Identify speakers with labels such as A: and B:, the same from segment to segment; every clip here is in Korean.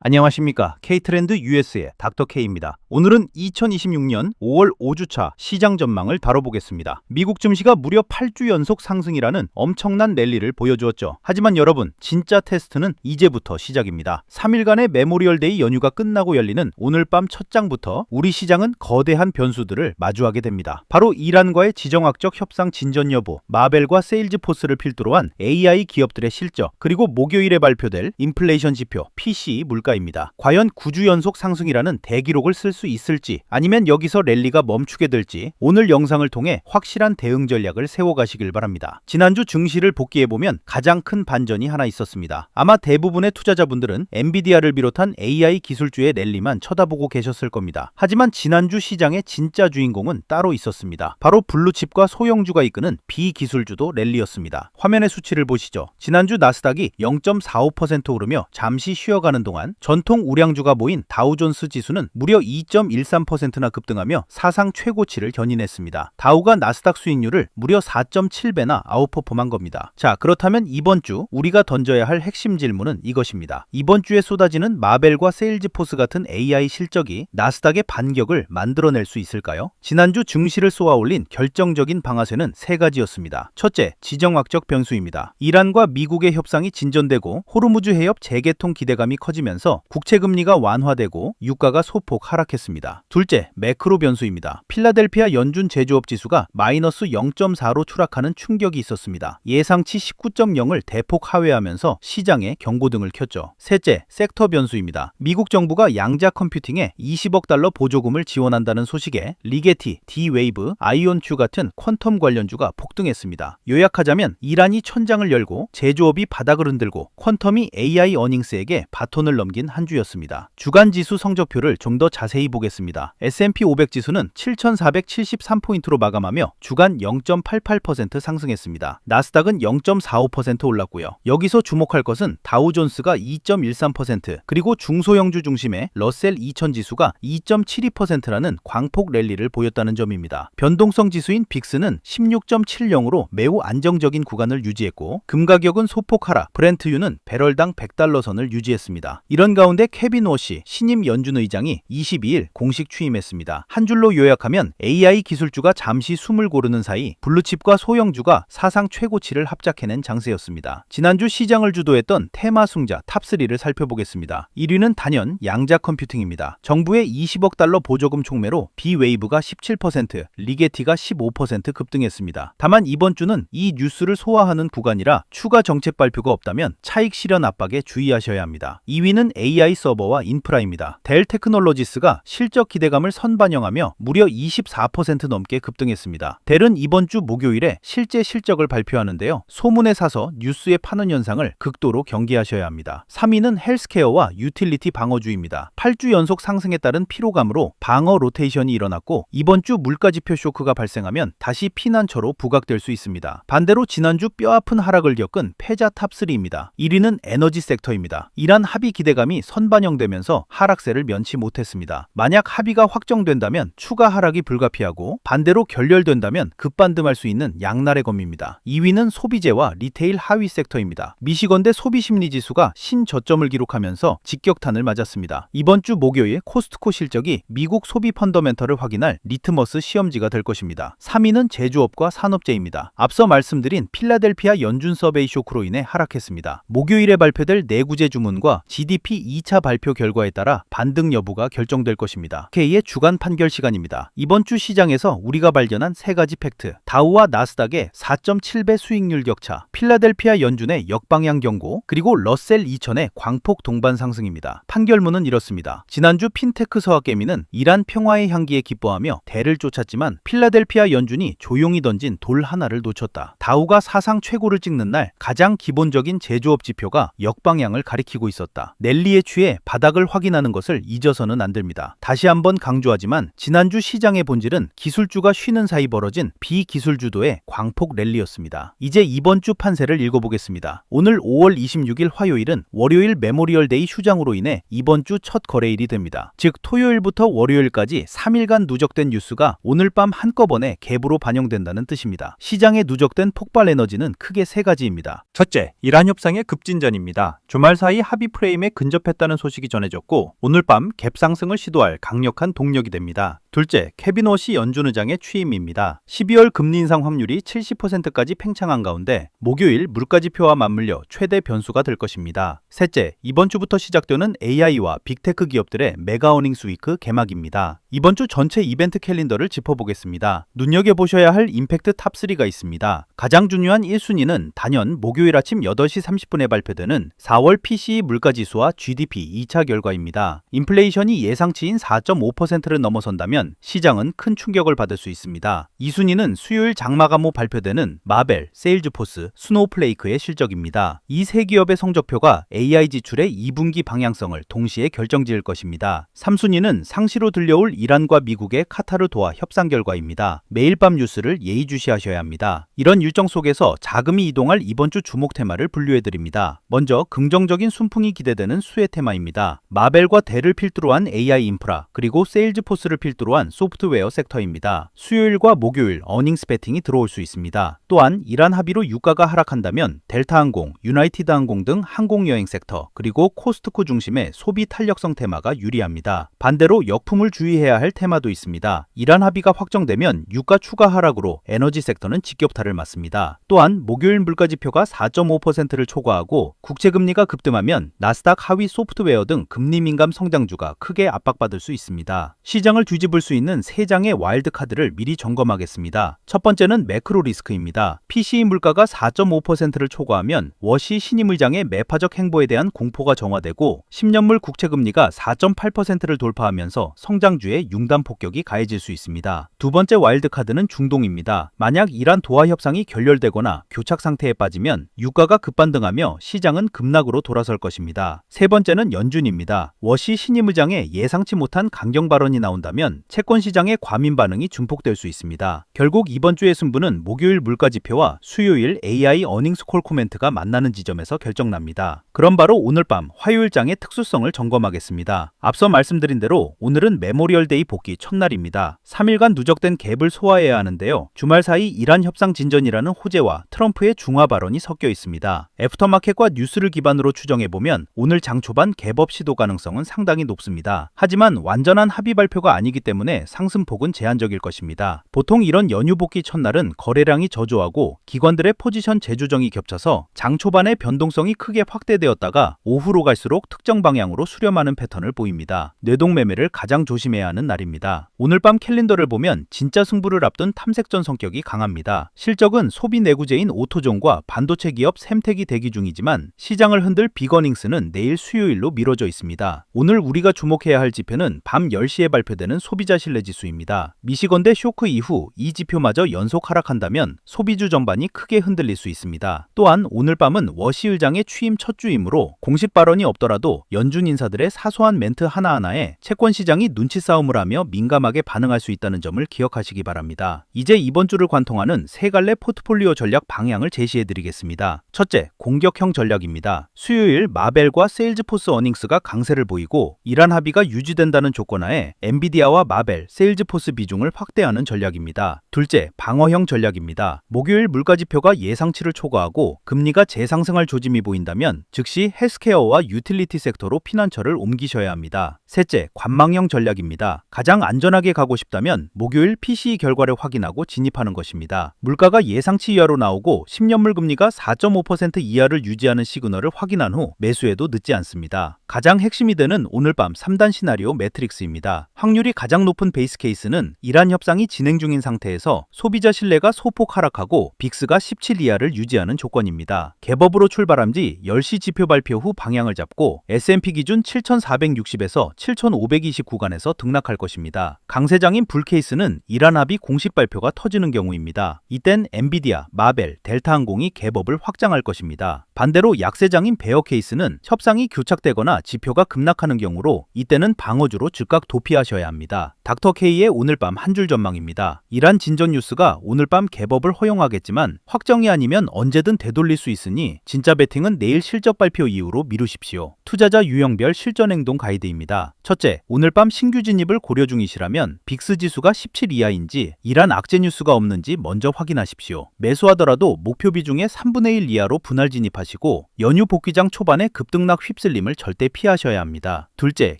A: 안녕하십니까. K트렌드 US의 닥터 K입니다. 오늘은 2026년 5월 5주차 시장 전망을 다뤄보겠습니다. 미국 증시가 무려 8주 연속 상승이라는 엄청난 랠리를 보여주었죠. 하지만 여러분, 진짜 테스트는 이제부터 시작입니다. 3일간의 메모리얼데이 연휴가 끝나고 열리는 오늘 밤 첫 장부터 우리 시장은 거대한 변수들을 마주하게 됩니다. 바로 이란과의 지정학적 협상 진전 여부, 마벨과 세일즈포스를 필두로 한 AI 기업들의 실적, 그리고 목요일에 발표될 인플레이션 지표, PCE 물가 입니다. 과연 9주 연속 상승이라는 대기록을 쓸 수 있을지, 아니면 여기서 랠리가 멈추게 될지 오늘 영상을 통해 확실한 대응 전략을 세워가시길 바랍니다. 지난주 증시를 복귀해보면 가장 큰 반전이 하나 있었습니다. 아마 대부분의 투자자분들은 엔비디아를 비롯한 AI 기술주의 랠리만 쳐다보고 계셨을 겁니다. 하지만 지난주 시장의 진짜 주인공은 따로 있었습니다. 바로 블루칩과 소형주가 이끄는 비기술주도 랠리였습니다. 화면의 수치를 보시죠. 지난주 나스닥이 0.45% 오르며 잠시 쉬어가는 동안 전통 우량주가 모인 다우존스 지수는 무려 2.13%나 급등하며 사상 최고치를 견인했습니다. 다우가 나스닥 수익률을 무려 4.7배나 아웃퍼폼한 겁니다. 자, 그렇다면 이번 주 우리가 던져야 할 핵심 질문은 이것입니다. 이번 주에 쏟아지는 마벨과 세일즈포스 같은 AI 실적이 나스닥의 반격을 만들어낼 수 있을까요? 지난주 증시를 쏘아올린 결정적인 방아쇠는 세 가지였습니다. 첫째, 지정학적 변수입니다. 이란과 미국의 협상이 진전되고 호르무즈 해협 재개통 기대감이 커지면서 국채금리가 완화되고 유가가 소폭 하락했습니다. 둘째, 매크로 변수입니다. 필라델피아 연준 제조업 지수가 마이너스 0.4로 추락하는 충격이 있었습니다. 예상치 19.0을 대폭 하회하면서 시장에 경고등을 켰죠. 셋째, 섹터 변수입니다. 미국 정부가 양자 컴퓨팅에 20억 달러 보조금을 지원한다는 소식에 리게티, D-웨이브, 아이온큐 같은 퀀텀 관련주가 폭등했습니다. 요약하자면 이란이 천장을 열고 제조업이 바닥을 흔들고 퀀텀이 AI 어닝스에게 바톤을 넘긴 한 주였습니다. 주간 지수 성적표를 좀 더 자세히 보겠습니다. S&P 500 지수는 7,473포인트로 마감하며 주간 0.88% 상승했습니다. 나스닥은 0.45% 올랐고요. 여기서 주목할 것은 다우존스가 2.13%, 그리고 중소형주 중심의 러셀 2000 지수가 2.72%라는 광폭 랠리를 보였다는 점입니다. 변동성 지수인 빅스는 16.70으로 매우 안정적인 구간을 유지했고, 금 가격은 소폭 하락, 브렌트유는 배럴당 100달러 선을 유지했습니다. 이런 가운데 케빈 워시 신임 연준 의장이 22일 공식 취임했습니다. 한 줄로 요약하면 AI 기술주가 잠시 숨을 고르는 사이 블루칩과 소형주가 사상 최고치를 합작해낸 장세였습니다. 지난주 시장을 주도했던 테마 승자 탑3를 살펴보겠습니다. 1위는 단연 양자 컴퓨팅입니다. 정부의 20억 달러 보조금 촉매로 B-웨이브가 17%, 리게티가 15% 급등했습니다. 다만 이번 주는 이 뉴스를 소화하는 구간이라 추가 정책 발표가 없다면 차익 실현 압박에 주의하셔야 합니다. 2위는 AI 서버와 인프라입니다. 델 테크놀로지스가 실적 기대감을 선반영하며 무려 24% 넘게 급등했습니다. 델은 이번 주 목요일에 실제 실적을 발표하는데요. 소문에 사서 뉴스에 파는 현상을 극도로 경계하셔야 합니다. 3위는 헬스케어와 유틸리티 방어주입니다. 8주 연속 상승에 따른 피로감으로 방어 로테이션이 일어났고, 이번 주 물가지표 쇼크가 발생하면 다시 피난처로 부각될 수 있습니다. 반대로 지난주 뼈아픈 하락을 겪은 패자 탑3입니다. 1위는 에너지 섹터입니다. 이란 합의 기대감이 선반영되면서 하락세를 면치 못했습니다. 만약 합의가 확정된다면 추가 하락이 불가피하고, 반대로 결렬된다면 급반등할 수 있는 양날의 검입니다. 2위는 소비재와 리테일 하위 섹터입니다. 미시건대 소비심리지수가 신저점을 기록하면서 직격탄을 맞았습니다. 이번 주 목요일 코스트코 실적이 미국 소비 펀더멘털을 확인할 리트머스 시험지가 될 것입니다. 3위는 제조업과 산업재입니다. 앞서 말씀드린 필라델피아 연준 서베이 쇼크로 인해 하락했습니다. 목요일에 발표될 내구재 주문과 GDP 2차 발표 결과에 따라 반등 여부가 결정될 것입니다. K의 주간 판결 시간입니다. 이번 주 시장에서 우리가 발견한 세 가지 팩트: 다우와 나스닥의 4.7배 수익률 격차, 필라델피아 연준의 역방향 경고, 그리고 러셀 2000의 광폭 동반 상승입니다. 판결문은 이렇습니다. 지난주 핀테크 서학개미는 이란 평화의 향기에 기뻐하며 대를 쫓았지만 필라델피아 연준이 조용히 던진 돌 하나를 놓쳤다. 다우가 사상 최고를 찍는 날 가장 기본적인 제조업 지표가 역방향을 가리키고 있었다. 랠리에 취해 바닥을 확인하는 것을 잊어서는 안 됩니다. 다시 한번 강조하지만 지난주 시장의 본질은 기술주가 쉬는 사이 벌어진 비기술주도의 광폭 랠리였습니다. 이제 이번 주 판세를 읽어보겠습니다. 오늘 5월 26일 화요일은 월요일 메모리얼데이 휴장으로 인해 이번 주 첫 거래일이 됩니다. 즉 토요일부터 월요일까지 3일간 누적된 뉴스가 오늘 밤 한꺼번에 갭으로 반영된다는 뜻입니다. 시장에 누적된 폭발 에너지는 크게 세 가지입니다. 첫째, 이란 협상의 급진전입니다. 주말 사이 합의 프레임의 근접 근접했다는 소식이 전해졌고 오늘 밤 갭 상승을 시도할 강력한 동력이 됩니다. 둘째, 케빈 워시 연준 의장의 취임입니다. 12월 금리 인상 확률이 70%까지 팽창한 가운데 목요일 물가지표와 맞물려 최대 변수가 될 것입니다. 셋째, 이번 주부터 시작되는 AI와 빅테크 기업들의 메가 어닝스 위크 개막입니다. 이번 주 전체 이벤트 캘린더를 짚어보겠습니다. 눈여겨보셔야 할 임팩트 탑3가 있습니다. 가장 중요한 1순위는 단연 목요일 아침 8시 30분에 발표되는 4월 PCE 물가지수와 GDP 2차 결과입니다. 인플레이션이 예상치인 4.5%를 넘어선다면 시장은 큰 충격을 받을 수 있습니다. 2순위는 수요일 장마감호 발표되는 마벨, 세일즈포스, 스노우플레이크의 실적입니다. 이 세 기업의 성적표가 AI 지출의 2분기 방향성을 동시에 결정지을 것입니다. 3순위는 상시로 들려올 이란과 미국의 카타르 도하 협상 결과입니다. 매일 밤 뉴스를 예의주시하셔야 합니다. 이런 일정 속에서 자금이 이동할 이번 주 주목 테마를 분류해드립니다. 먼저 긍정적인 순풍이 기대되는 수혜 테마입니다. 마벨과 델을 필두로 한 AI 인프라, 그리고 세일즈포스를 필두로 한 소프트웨어 섹터입니다. 수요일과 목요일 어닝스 배팅이 들어올 수 있습니다. 또한 이란 합의로 유가가 하락한다면 델타항공, 유나이티드항공 등 항공여행 섹터, 그리고 코스트코 중심의 소비 탄력성 테마가 유리합니다. 반대로 역풍을 주의해야 할 테마도 있습니다. 이란 합의가 확정되면 유가 추가 하락으로 에너지 섹터는 직격탄을 맞습니다. 또한 목요일 물가지표가 4.5%를 초과하고 국채금리가 급등하면 나스닥 하위 소프트웨어 등 금리 민감 성장주가 크게 압박받을 수 있습니다. 시장을 뒤집을 수 있는 3장의 와일드 카드를 미리 점검하겠습니다. 첫 번째는 매크로 리스크입니다. PCE 물가가 4.5%를 초과하면 워시 신임 의장의 매파적 행보에 대한 공포가 정화되고 10년물 국채금리가 4.8%를 돌파하면서 성장주의 융단 폭격이 가해질 수 있습니다. 두 번째 와일드 카드는 중동입니다. 만약 이란 도하 협상이 결렬되거나 교착 상태에 빠지면 유가가 급반등하며 시장은 급락으로 돌아설 것입니다. 세 번째는 연준입니다. 워시 신임 의장의 예상치 못한 강경 발언이 나온다면 채권 시장의 과민 반응이 증폭될 수 있습니다. 결국 이번 주의 승부는 목요일 물가지표와 수요일 AI 어닝스 콜 코멘트가 만나는 지점에서 결정납니다. 그럼 바로 오늘 밤 화요일장의 특수성을 점검하겠습니다. 앞서 말씀드린 대로 오늘은 메모리얼 데이 복귀 첫날입니다. 3일간 누적된 갭을 소화해야 하는데요. 주말 사이 이란 협상 진전이라는 호재와 트럼프의 중화 발언이 섞여 있습니다. 애프터마켓과 뉴스를 기반으로 추정해보면 오늘 장 초반 갭업 시도 가능성은 상당히 높습니다. 하지만 완전한 합의 발표가 아니기 때문에 상승폭은 제한적일 것입니다. 보통 이런 연휴 복귀 첫날은 거래량이 저조하고 기관들의 포지션 재조정이 겹쳐서 장 초반의 변동성이 크게 확대되었다가 오후로 갈수록 특정 방향으로 수렴하는 패턴을 보입니다. 뇌동매매를 가장 조심해야 하는 날입니다. 오늘 밤 캘린더를 보면 진짜 승부를 앞둔 탐색전 성격이 강합니다. 실적은 소비 내구재인 오토존과 반도체 기업 샘택이 대기 중이지만 시장을 흔들 빅어닝스는 내일 수요일로 미뤄져 있습니다. 오늘 우리가 주목해야 할 지표는 밤 10시에 발표되는 소비자 신뢰지수입니다. 미시건대 쇼크 이후 이 지표마저 연속 하락한다면 소비주 전반이 크게 흔들릴 수 있습니다. 또한 오늘 밤은 워시 의장의 취임 첫 주이므로 공식 발언이 없더라도 연준 인사들의 사소한 멘트 하나하나에 채권 시장이 눈치 싸움을 하며 민감하게 반응할 수 있다는 점을 기억하시기 바랍니다. 이제 이번 주를 관통하는 세 갈래 포트폴리오 전략 방향을 제시해드리겠습니다. 첫째, 공격형 전략입니다. 수요일 마벨과 세일즈포스 어닝스가 강세를 보이고 이란 합의가 유지된다는 조건하에 엔비디아와 마벨, 세일즈포스 비중을 확대하는 전략입니다. 둘째, 방어형 전략입니다. 목요일 물가지표가 예상치를 초과하고 금리가 재상승할 조짐이 보인다면 즉시 헬스케어와 유틸리티 섹터로 피난처를 옮기셔야 합니다. 셋째, 관망형 전략입니다. 가장 안전하게 가고 싶다면 목요일 PCE 결과를 확인하고 진입하는 것입니다. 물가가 예상치 이하로 나오고 10년물 금리가 4.5% 이하를 유지하는 시그널을 확인한 후 매수해도 늦지 않습니다. 가장 핵심이 되는 오늘 밤 3단 시나리오 매트릭스입니다. 확률이 가장 높은 베이스 케이스는 이란 협상이 진행 중인 상태에서 소비자 신뢰가 소폭 하락하고 빅스가 17 이하를 유지하는 조건입니다. 갭업으로 출발한 지 10시 지표 발표 후 방향을 잡고 S&P 기준 7,460에서 7,520 구간에서 등락할 것입니다. 강세장인 불 케이스는 이란 합의 공식 발표가 터지는 경우입니다. 이땐 엔비디아, 마벨, 델타항공이 갭업을 확장할 것입니다. 반대로 약세장인 베어 케이스는 협상이 교착되거나 지표가 급락하는 경우로 이때는 방어주로 즉각 도피하셔야 합니다. 닥터K의 오늘 밤 한 줄 전망입니다. 이란 진전 뉴스가 오늘 밤 개법을 허용하겠지만 확정이 아니면 언제든 되돌릴 수 있으니 진짜 베팅은 내일 실적 발표 이후로 미루십시오. 투자자 유형별 실전 행동 가이드입니다. 첫째, 오늘 밤 신규 진입을 고려 중이시라면 빅스 지수가 17 이하인지 이란 악재 뉴스가 없는지 먼저 확인하십시오. 매수하더라도 목표 비중의 3분의 1 이하로 분할 진입하시고 연휴 복귀장 초반에 급등락 휩쓸림을 절대 피하셔야 합니다. 둘째,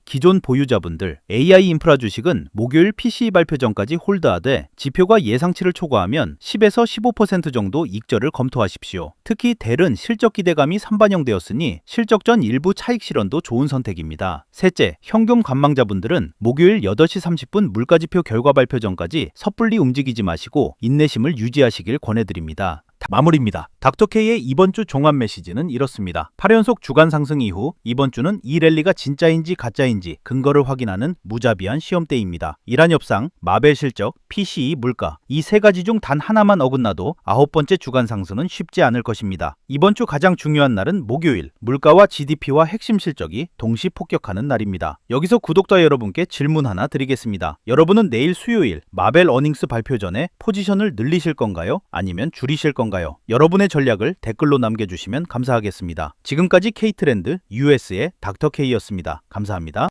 A: 기존 보유자분들 AI 인프라 주식은 목요일 PCE 발표 전까지 홀드하되 지표가 예상치를 초과하면 10에서 15% 정도 익절을 검토하십시오. 특히 델은 실적 기대감이 선반영되었으니 실적 전 일부 차익 실현도 좋은 선택입니다. 셋째, 현금 관망자분들은 목요일 8시 30분 물가지표 결과 발표 전까지 섣불리 움직이지 마시고 인내심을 유지하시길 권해드립니다. 마무리입니다. 닥터K의 이번 주 종합 메시지는 이렇습니다. 8연속 주간 상승 이후 이번 주는 이 랠리가 진짜인지 가짜인지 근거를 확인하는 무자비한 시험대입니다. 이란 협상, 마벨 실적, PCE 물가 이 세 가지 중 단 하나만 어긋나도 9번째 주간 상승은 쉽지 않을 것입니다. 이번 주 가장 중요한 날은 목요일, 물가와 GDP와 핵심 실적이 동시 폭격하는 날입니다. 여기서 구독자 여러분께 질문 하나 드리겠습니다. 여러분은 내일 수요일 마벨 어닝스 발표 전에 포지션을 늘리실 건가요? 아니면 줄이실 건가요? 여러분의 전략을 댓글로 남겨주시면 감사하겠습니다. 지금까지 K트렌드 US의 닥터K였습니다. 감사합니다.